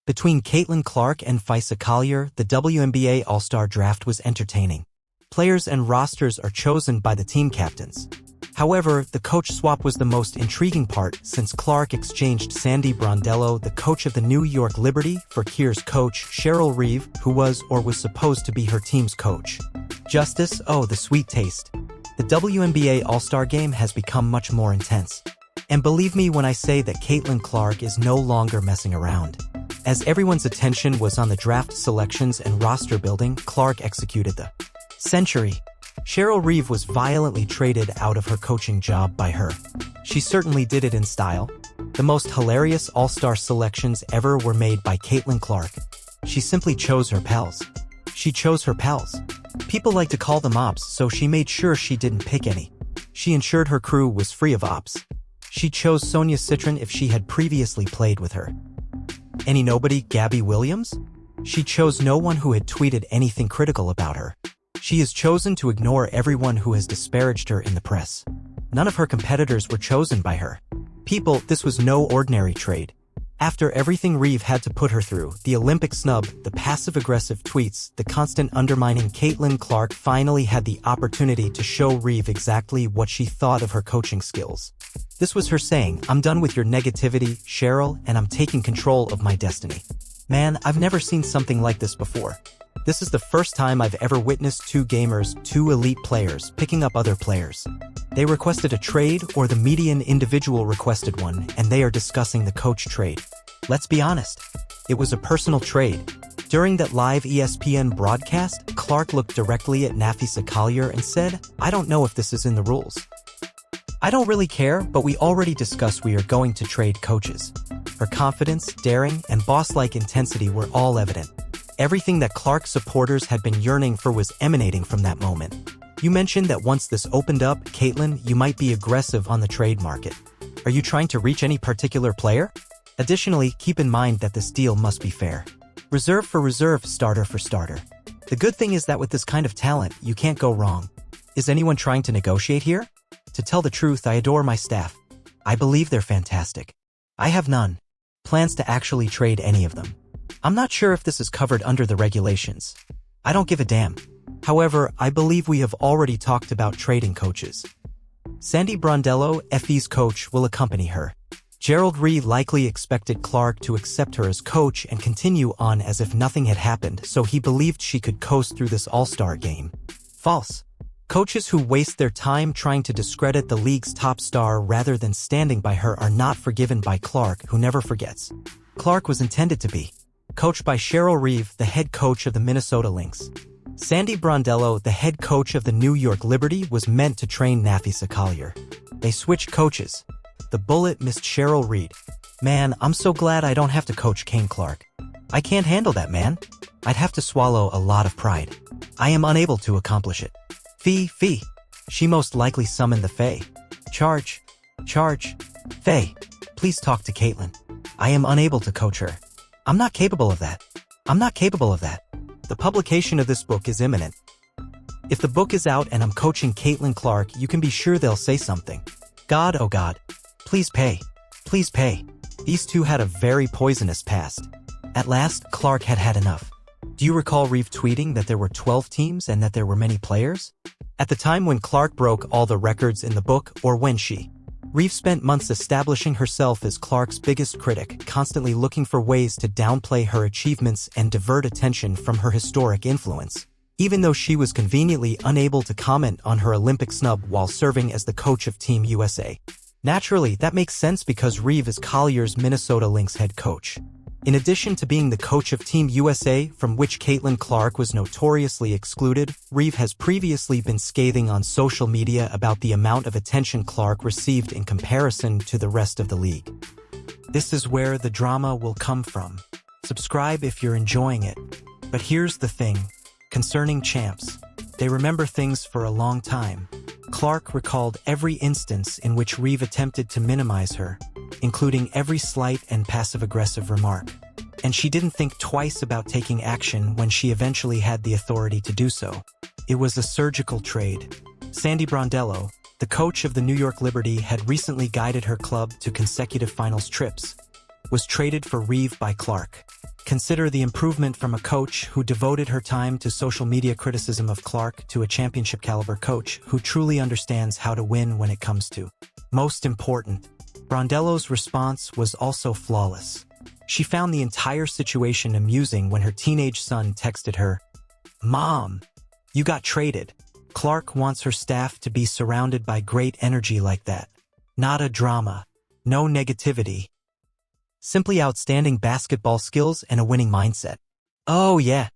Between Caitlin Clark and Fisa Collier, the WNBA All-Star Draft was entertaining. Players and rosters are chosen by the team captains. However, the coach swap was the most intriguing part since Clark exchanged Sandy Brondello, the coach of the New York Liberty, for Keir's coach, Cheryl Reev, who was or was supposed to be her team's coach. Justice, oh, the sweet taste. The WNBA All-Star Game has become much more intense. And believe me when I say that Caitlin Clark is no longer messing around. As everyone's attention was on the draft selections and roster building, Clark executed the century. Cheryl Reev was violently traded out of her coaching job by her. She certainly did it in style. The most hilarious all-star selections ever were made by Caitlin Clark. She simply chose her pals. She chose her pals. People like to call them ops, so she made sure she didn't pick any. She ensured her crew was free of ops. She chose Sonia Citron if she had previously played with her. Any nobody, Gabby Williams? She chose no one who had tweeted anything critical about her. She has chosen to ignore everyone who has disparaged her in the press. None of her competitors were chosen by her. People, this was no ordinary trade. After everything Reev had to put her through, the Olympic snub, the passive-aggressive tweets, the constant undermining, Caitlin Clark finally had the opportunity to show Reev exactly what she thought of her coaching skills. This was her saying, "I'm done with your negativity, Cheryl, and I'm taking control of my destiny." Man, I've never seen something like this before. This is the first time I've ever witnessed two gamers, two elite players, picking up other players. They requested a trade, or the median individual requested one, and they are discussing the coach trade. Let's be honest. It was a personal trade. During that live ESPN broadcast, Clark looked directly at Fisa Collier and said, "I don't know if this is in the rules. I don't really care, but we already discussed we are going to trade coaches." Her confidence, daring, and boss-like intensity were all evident. Everything that Clark supporters had been yearning for was emanating from that moment. You mentioned that once this opened up, Caitlin, you might be aggressive on the trade market. Are you trying to reach any particular player? Additionally, keep in mind that this deal must be fair. Reserve for reserve, starter for starter. The good thing is that with this kind of talent, you can't go wrong. Is anyone trying to negotiate here? To tell the truth, I adore my staff. I believe they're fantastic. I have none plans to actually trade any of them. I'm not sure if this is covered under the regulations. I don't give a damn. However, I believe we have already talked about trading coaches. Sandy Brondello, FE's coach, will accompany her. Cheryl Reev likely expected Clark to accept her as coach and continue on as if nothing had happened, so he believed she could coast through this all-star game. False. Coaches who waste their time trying to discredit the league's top star rather than standing by her are not forgiven by Clark, who never forgets. Clark was intended to be coached by Cheryl Reev, the head coach of the Minnesota Lynx. Sandy Brondello, the head coach of the New York Liberty, was meant to train Fisa Collier. They switched coaches. The bullet missed Cheryl Reev. Man, I'm so glad I don't have to coach Kane Clark. I can't handle that, man. I'd have to swallow a lot of pride. I am unable to accomplish it. Fee. She most likely summoned the Fae. Charge. Fae, please talk to Caitlin. I am unable to coach her. I'm not capable of that. The publication of this book is imminent. If the book is out and I'm coaching Caitlin Clark, you can be sure they'll say something. God, oh God. Please pay. These two had a very poisonous past. At last, Clark had had enough. Do you recall Reev tweeting that there were 12 teams and that there were many players? At the time when Clark broke all the records in the book, or when Reev spent months establishing herself as Clark's biggest critic, constantly looking for ways to downplay her achievements and divert attention from her historic influence. Even though she was conveniently unable to comment on her Olympic snub while serving as the coach of Team USA. Naturally, that makes sense because Reev is Collier's Minnesota Lynx head coach. In addition to being the coach of Team USA, from which Caitlin Clark was notoriously excluded, Reev has previously been scathing on social media about the amount of attention Clark received in comparison to the rest of the league. This is where the drama will come from. Subscribe if you're enjoying it. But here's the thing. Concerning champs, they remember things for a long time. Clark recalled every instance in which Reev attempted to minimize her, including every slight and passive-aggressive remark. And she didn't think twice about taking action when she eventually had the authority to do so. It was a surgical trade. Sandy Brondello, the coach of the New York Liberty, had recently guided her club to consecutive finals trips, was traded for Reev by Clark. Consider the improvement from a coach who devoted her time to social media criticism of Clark to a championship-caliber coach who truly understands how to win when it comes to. Most important, Brondello's response was also flawless. She found the entire situation amusing when her teenage son texted her, "Mom, you got traded." Clark wants her staff to be surrounded by great energy like that. Not a drama. No negativity. Simply outstanding basketball skills and a winning mindset. Oh yeah.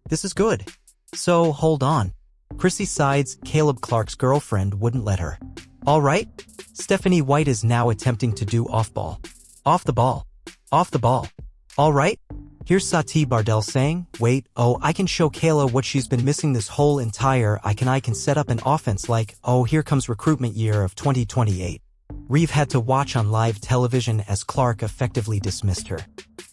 This is good. So, hold on. Chrissy Sides, Caleb Clark's girlfriend, wouldn't let her. All right? Stephanie White is now attempting to do off-ball. Off the ball. Off the ball. All right? Here's Sati Bardell saying, wait, oh, I can show Kayla what she's been missing this whole entire I can set up an offense like, oh, here comes recruitment year of 2028. Reev had to watch on live television as Clark effectively dismissed her.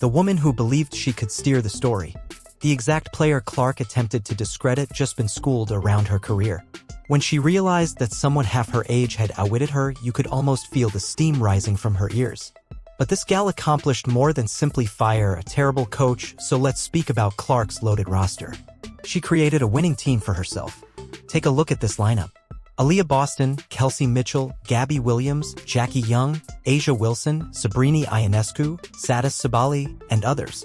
The woman who believed she could steer the story. The exact player Clark attempted to discredit just been schooled around her career. When she realized that someone half her age had outwitted her, you could almost feel the steam rising from her ears. But this gal accomplished more than simply fire a terrible coach, so let's speak about Clark's loaded roster. She created a winning team for herself. Take a look at this lineup. Aaliyah Boston, Kelsey Mitchell, Gabby Williams, Jackie Young, Asia Wilson, Sabrini Ionescu, Satis Sabali, and others.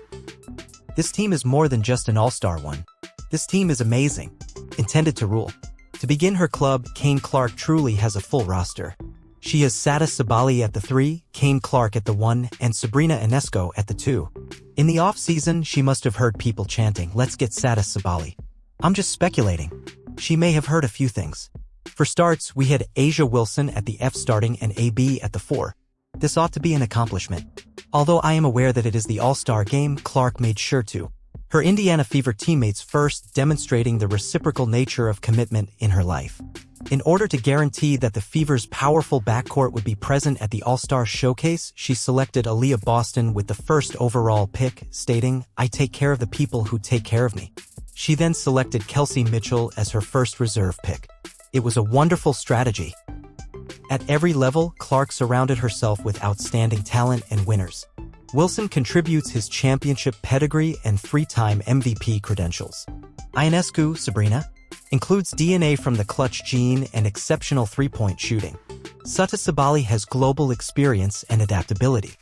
This team is more than just an all-star one. This team is amazing. Intended to rule. To begin her club, Kane Clark truly has a full roster. She has Satis Sabali at the 3, Kane Clark at the 1, and Sabrina Ionescu at the 2. In the off-season, she must have heard people chanting, "Let's get Satis Sabali." I'm just speculating. She may have heard a few things. For starts, we had Asia Wilson at the F starting and AB at the 4. This ought to be an accomplishment. Although I am aware that it is the All-Star game, Clark made sure to. Her Indiana Fever teammates first, demonstrating the reciprocal nature of commitment in her life. In order to guarantee that the Fever's powerful backcourt would be present at the All-Star Showcase, she selected Aaliyah Boston with the first overall pick, stating, "I take care of the people who take care of me." She then selected Kelsey Mitchell as her first reserve pick. It was a wonderful strategy. At every level, Clark surrounded herself with outstanding talent and winners. Wilson contributes his championship pedigree and three-time MVP credentials. Ionescu, Sabrina, includes DNA from the clutch gene and exceptional three-point shooting. Satis Sabali has global experience and adaptability.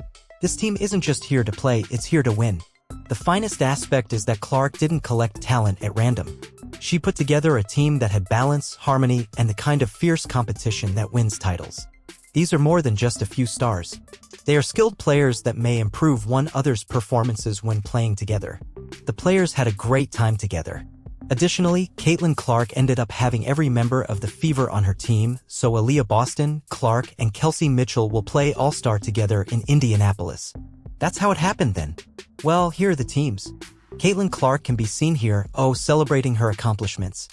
This team isn't just here to play, it's here to win. The finest aspect is that Clark didn't collect talent at random. She put together a team that had balance, harmony, and the kind of fierce competition that wins titles. These are more than just a few stars. They are skilled players that may improve one another's performances when playing together. The players had a great time together. Additionally, Caitlin Clark ended up having every member of the Fever on her team, so Aaliyah Boston, Clark, and Kelsey Mitchell will play All-Star together in Indianapolis. That's how it happened then. Well, here are the teams. Caitlin Clark can be seen here, celebrating her accomplishments.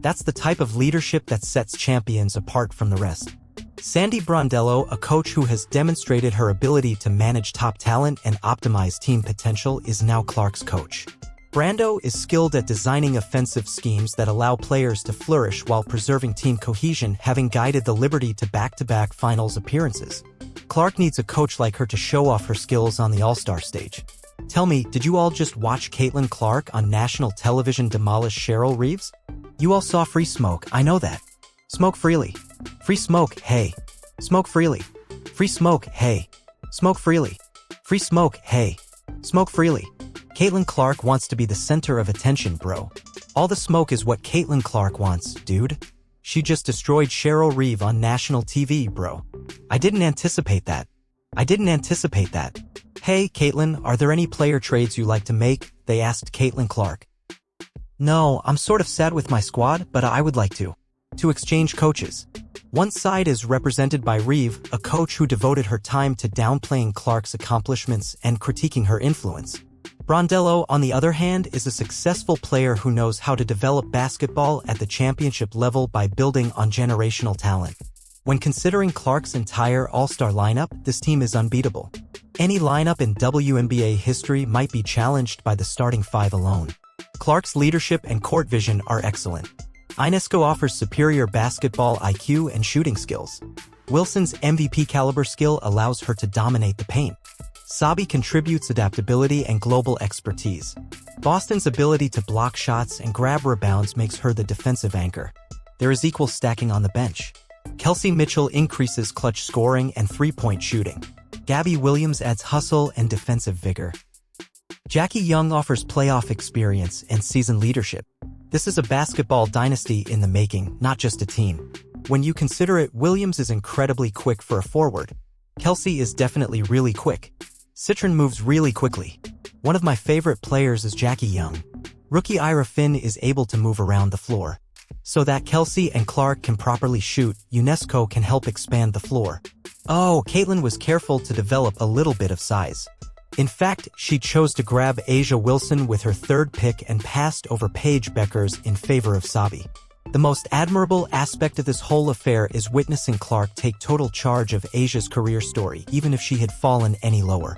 That's the type of leadership that sets champions apart from the rest. Sandy Brondello, a coach who has demonstrated her ability to manage top talent and optimize team potential, is now Clark's coach. Brando is skilled at designing offensive schemes that allow players to flourish while preserving team cohesion, having guided the Liberty to back-to-back finals appearances. Clark needs a coach like her to show off her skills on the All-Star stage. Tell me, did you all just watch Caitlin Clark on national television demolish Cheryl Reeves? You all saw Free Smoke, I know that. Smoke freely. Free smoke, hey. Smoke freely. Free smoke, hey. Smoke freely. Free smoke, hey. Smoke freely. Caitlin Clark wants to be the center of attention, bro. All the smoke is what Caitlin Clark wants, dude. She just destroyed Cheryl Reev on national TV, bro. I didn't anticipate that. Hey, Caitlin, are there any player trades you like to make? They asked Caitlin Clark. No, I'm sort of sad with my squad, but I would like to exchange coaches. One side is represented by Reev, a coach who devoted her time to downplaying Clark's accomplishments and critiquing her influence. Brondello, on the other hand, is a successful player who knows how to develop basketball at the championship level by building on generational talent. When considering Clark's entire All-Star lineup, this team is unbeatable. Any lineup in WNBA history might be challenged by the starting five alone. Clark's leadership and court vision are excellent. Ionescu offers superior basketball IQ and shooting skills. Wilson's MVP-caliber skill allows her to dominate the paint. Sabi contributes adaptability and global expertise. Boston's ability to block shots and grab rebounds makes her the defensive anchor. There is equal stacking on the bench. Kelsey Mitchell increases clutch scoring and three-point shooting. Gabby Williams adds hustle and defensive vigor. Jackie Young offers playoff experience and seasoned leadership. This is a basketball dynasty in the making, not just a team. When you consider it, Williams is incredibly quick for a forward. Kelsey is definitely really quick. Citron moves really quickly. One of my favorite players is Jackie Young. Rookie Ira Finn is able to move around the floor. So that Kelsey and Clark can properly shoot, UNESCO can help expand the floor. Oh, Caitlin was careful to develop a little bit of size. In fact, she chose to grab Asia Wilson with her third pick and passed over Paige Beckers in favor of Sabi. The most admirable aspect of this whole affair is witnessing Clark take total charge of Asia's career story, even if she had fallen any lower.